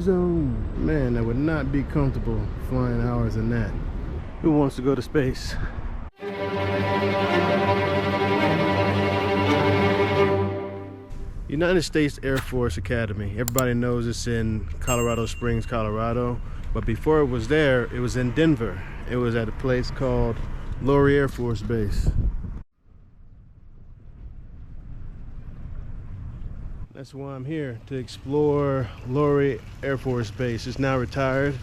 zone. Man, that would not be comfortable flying hours in that. Who wants to go to space? United States Air Force Academy. Everybody knows it's in Colorado Springs, Colorado. But before it was there, it was in Denver. It was at a place called Lowry Air Force Base. That's why I'm here, to explore Lowry Air Force Base. It's now retired,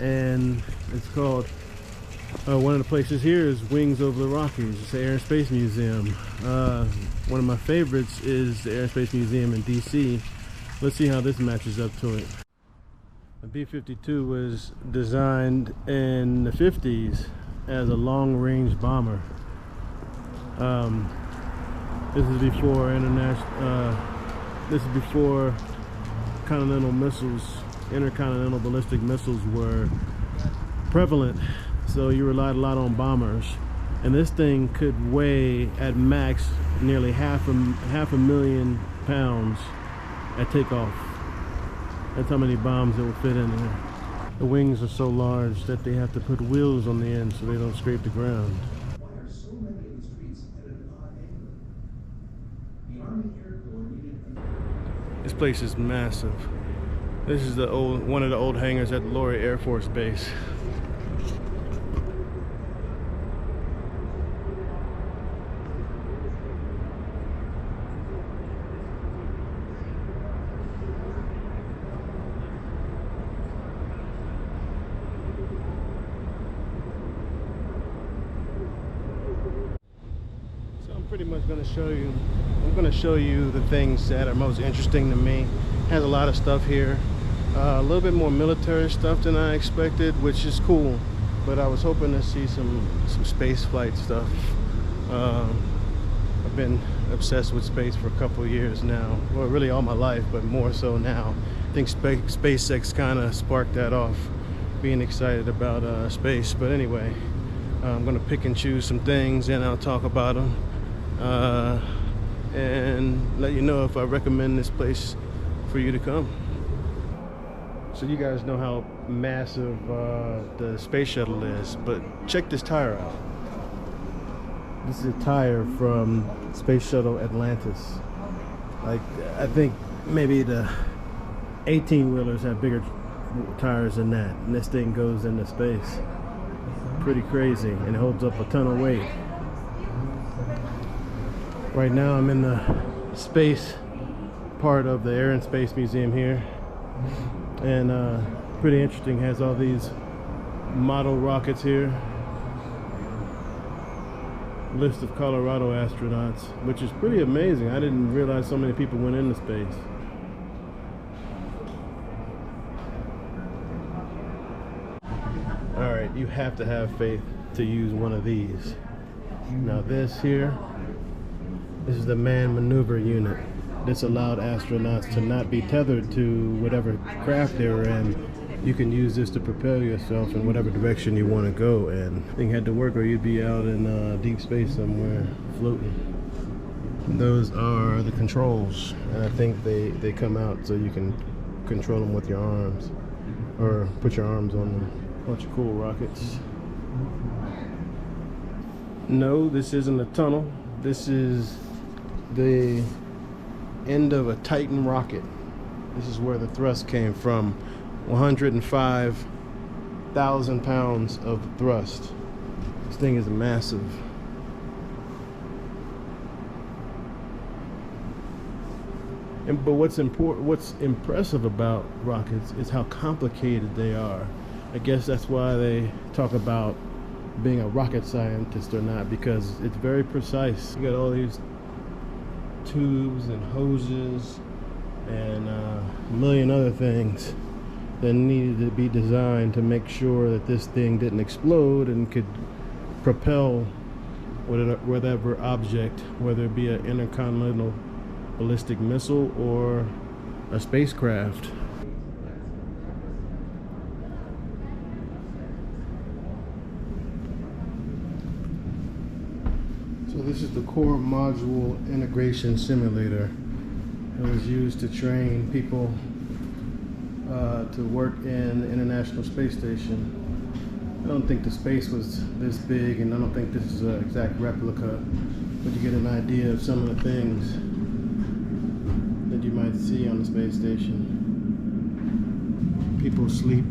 and it's called, one of the places here is Wings Over the Rockies. It's the Air and Space Museum. One of my favorites is the Air and Space Museum in DC. Let's see how this matches up to it. The B-52 was designed in the 50s as a long-range bomber. This is before intercontinental ballistic missiles were prevalent, so you relied a lot on bombers. And this thing could weigh at max nearly half a million pounds at takeoff. That's how many bombs it would fit in there. The wings are so large that they have to put wheels on the end so they don't scrape the ground. This place is massive. This is one of the old hangars at Lowry Air Force Base. Pretty much going to show you the things that are most interesting to me. Has a lot of stuff here, a little bit more military stuff than I expected, which is cool, but I was hoping to see some space flight stuff. I've been obsessed with space for a couple of years now, well, really all my life, but more so now. I think SpaceX kind of sparked that off, being excited about space. But anyway, I'm going to pick and choose some things and I'll talk about them. And let you know if I recommend this place for you to come. So you guys know how massive the space shuttle is, but check this tire out. This is a tire from Space Shuttle Atlantis. Like, I think maybe the 18-wheelers have bigger tires than that, and this thing goes into space. Pretty crazy, and it holds up a ton of weight. Right now I'm in the space part of the Air and Space Museum here, and pretty interesting. Has all these model rockets here. List of Colorado astronauts, which is pretty amazing. I didn't realize so many people went into space. All right, you have to have faith to use one of these. Now this here, this is the manned maneuver unit. This allowed astronauts to not be tethered to whatever craft they were in. You can use this to propel yourself in whatever direction you want to go, and the thing had to work or you'd be out in deep space somewhere floating. Those are the controls, and I think they come out so you can control them with your arms, or put your arms on them. Bunch of cool rockets. No, this isn't a tunnel. This is the end of a Titan rocket. This is where the thrust came from. 105,000 pounds of thrust. This thing is massive. But what's impressive about rockets is how complicated they are. I guess that's why they talk about being a rocket scientist or not, because it's very precise. You got all these tubes and hoses and a million other things that needed to be designed to make sure that this thing didn't explode and could propel whatever object, whether it be an intercontinental ballistic missile or a spacecraft. So this is the core module integration simulator. It was used to train people to work in the International Space Station. I don't think the space was this big, and I don't think this is an exact replica, but you get an idea of some of the things that you might see on the space station. People sleep,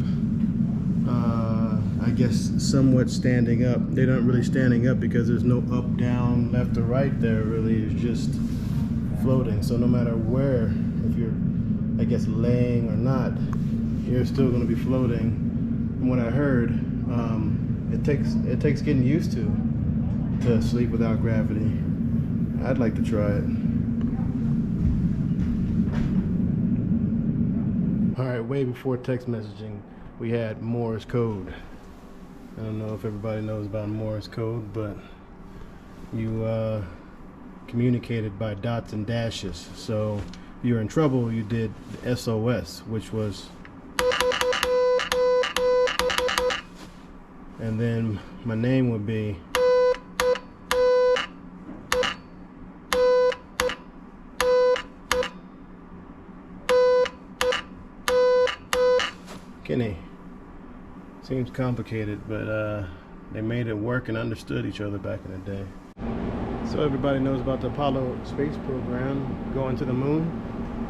I guess, somewhat standing up. They're not really standing up because there's no up, down, left or right there. Really, it's just floating. So no matter where, if you're, I guess, laying or not, you're still going to be floating. From what I heard, it takes getting used to sleep without gravity. I'd like to try it. All right, way before text messaging, we had Morse code. I don't know if everybody knows about Morse code, but you communicated by dots and dashes. So if you're in trouble, you did the SOS, which was, and then my name would be Kenny. Seems complicated, but they made it work and understood each other back in the day. So everybody knows about the Apollo space program going to the moon.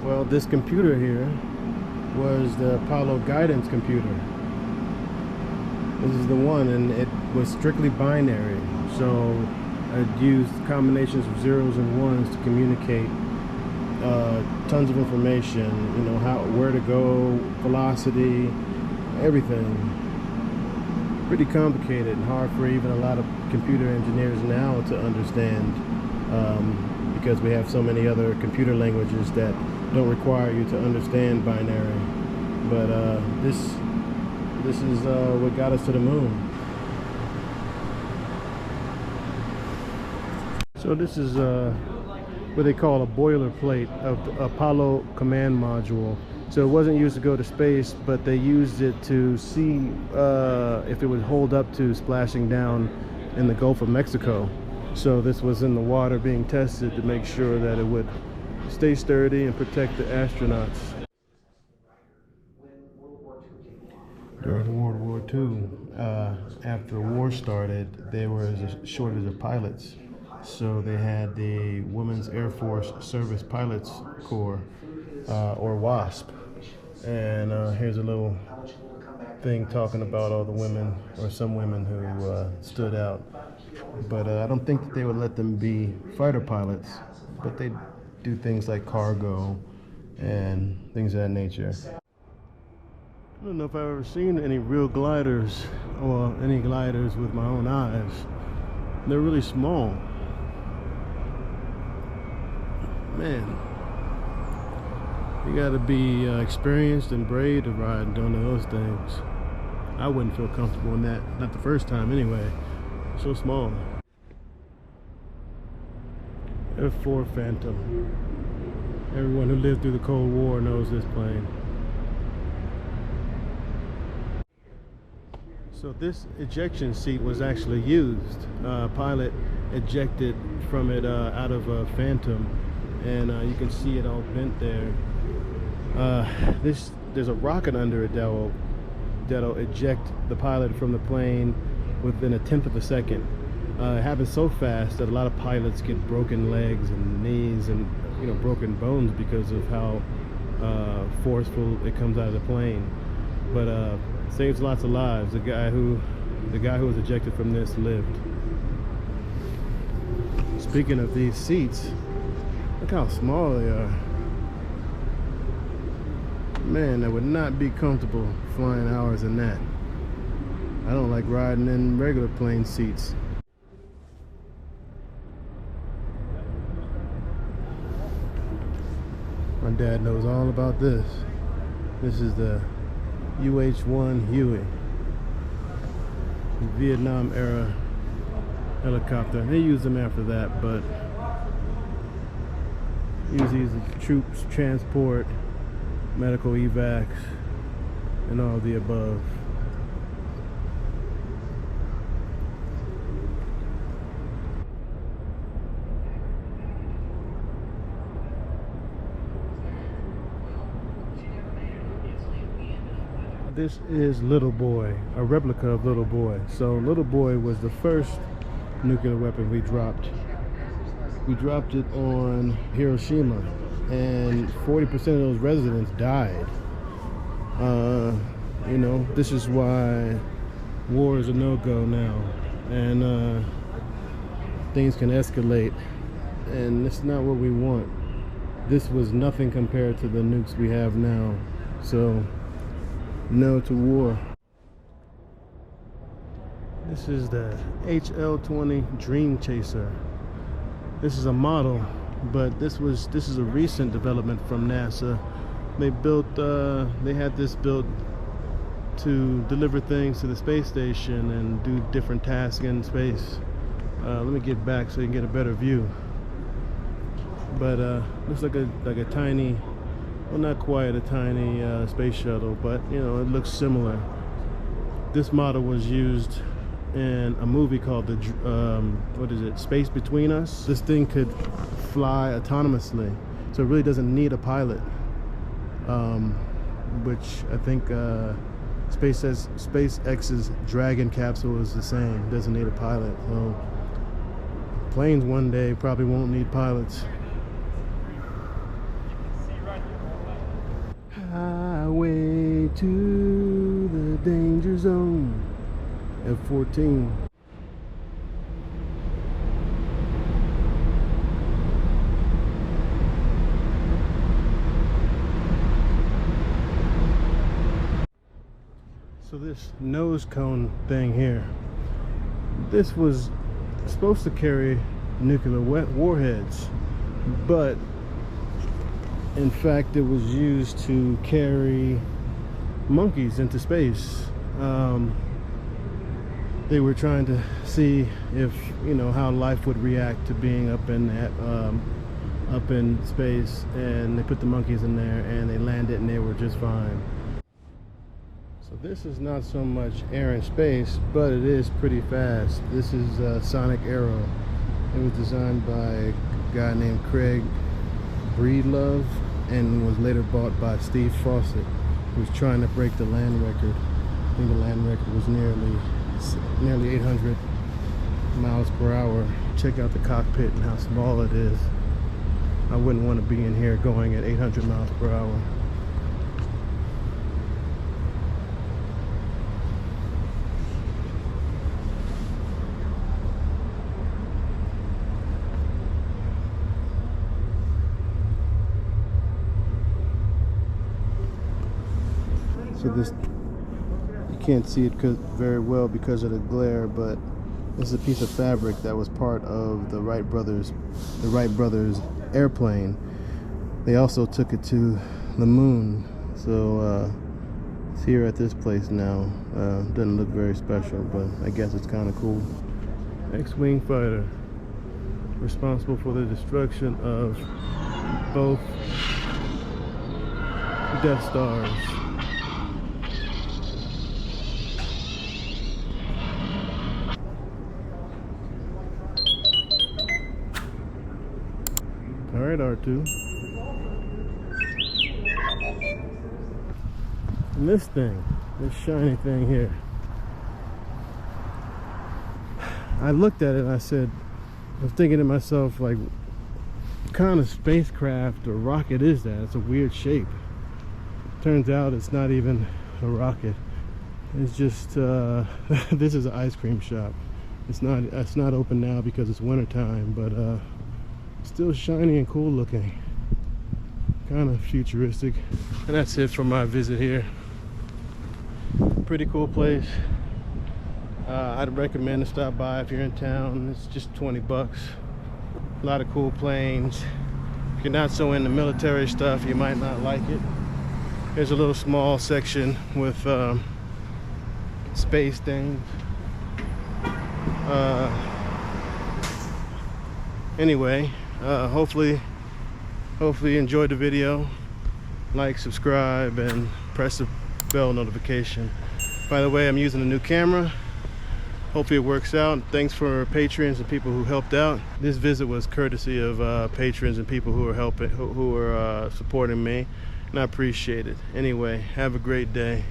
Well, this computer here was the Apollo guidance computer. This is the one, and it was strictly binary. So it used combinations of zeros and ones to communicate tons of information, you know, where to go, velocity, everything. Pretty complicated and hard for even a lot of computer engineers now to understand, because we have so many other computer languages that don't require you to understand binary. But this is what got us to the moon. So this is what they call a boilerplate of the Apollo command module. So it wasn't used to go to space, but they used it to see if it would hold up to splashing down in the Gulf of Mexico. So this was in the water being tested to make sure that it would stay sturdy and protect the astronauts. During World War II, after the war started, there was a shortage of pilots. So they had the Women's Air Force Service Pilots Corps, or WASP. And here's a little thing talking about all the women, or some women who stood out. But I don't think that they would let them be fighter pilots, but they do things like cargo and things of that nature. I don't know if I've ever seen any real gliders, or any gliders with my own eyes. They're really small. Man, you gotta be experienced and brave to ride one of those things. I wouldn't feel comfortable in that, not the first time anyway. So small. F-4 Phantom. Everyone who lived through the Cold War knows this plane. So this ejection seat was actually used. A pilot ejected from it out of a Phantom, and you can see it all bent there. There's a rocket under it that'll eject the pilot from the plane within a tenth of a second. It happens so fast that a lot of pilots get broken legs and knees and, you know, broken bones because of how forceful it comes out of the plane. But saves lots of lives. The guy who was ejected from this lived. Speaking of these seats, look how small they are. Man, I would not be comfortable flying hours in that. I don't like riding in regular plane seats. My dad knows all about this. This is the UH-1 Huey, Vietnam era helicopter. They used them after that, but use these as troops, transport, medical evacs, and all of the above. This is Little Boy, a replica of Little Boy. So Little Boy was the first nuclear weapon we dropped. We dropped it on Hiroshima, and 40% of those residents died. You know, this is why war is a no-go now, and things can escalate, and it's not what we want. This was nothing compared to the nukes we have now, so no to war. This is the HL-20 Dream Chaser. This is a model, but this is a recent development from NASA. They had this built to deliver things to the space station and do different tasks in space. Let me get back so you can get a better view. But looks like a tiny, well, not quite a tiny space shuttle, but you know, it looks similar. This model was used in a movie called what is it, Space Between Us. This thing could fly autonomously, so it really doesn't need a pilot, which I think SpaceX's Dragon capsule is the same, doesn't need a pilot. So planes one day probably won't need pilots. Highway to the danger zone. F-14. So this nose cone thing here, this was supposed to carry nuclear warheads, but in fact it was used to carry monkeys into space. They were trying to see if, you know, how life would react to being up in space, and they put the monkeys in there and they landed and they were just fine. So this is not so much air and space, but it is pretty fast. This is Sonic Arrow. It was designed by a guy named Craig Breedlove and was later bought by Steve Fawcett, who was trying to break the land record. I think the land record was nearly 800 miles per hour. Check out the cockpit and how small it is. I wouldn't want to be in here going at 800 miles per hour. So this, you can't see it very well because of the glare, but this is a piece of fabric that was part of the Wright brothers airplane. They also took it to the moon, so it's here at this place now. Doesn't look very special, but I guess it's kind of cool. X-wing fighter, responsible for the destruction of both Death Stars. All right, R2. And this thing, this shiny thing here, I looked at it and I said, I was thinking to myself, like, what kind of spacecraft or rocket is that? It's a weird shape. Turns out it's not even a rocket. It's just, this is an ice cream shop. It's not open now because it's winter time, but still shiny and cool looking, kind of futuristic. And that's it for my visit here. Pretty cool place. I'd recommend to stop by if you're in town. It's just 20 bucks. A lot of cool planes. If you're not so into military stuff, you might not like it. There's a little small section with space things. Anyway, hopefully you enjoyed the video. Like, subscribe, and press the bell notification. By the way, I'm using a new camera. Hopefully it works out. Thanks for patrons and people who helped out. This visit was courtesy of patrons and people who are supporting me, and I appreciate it. Anyway, have a great day.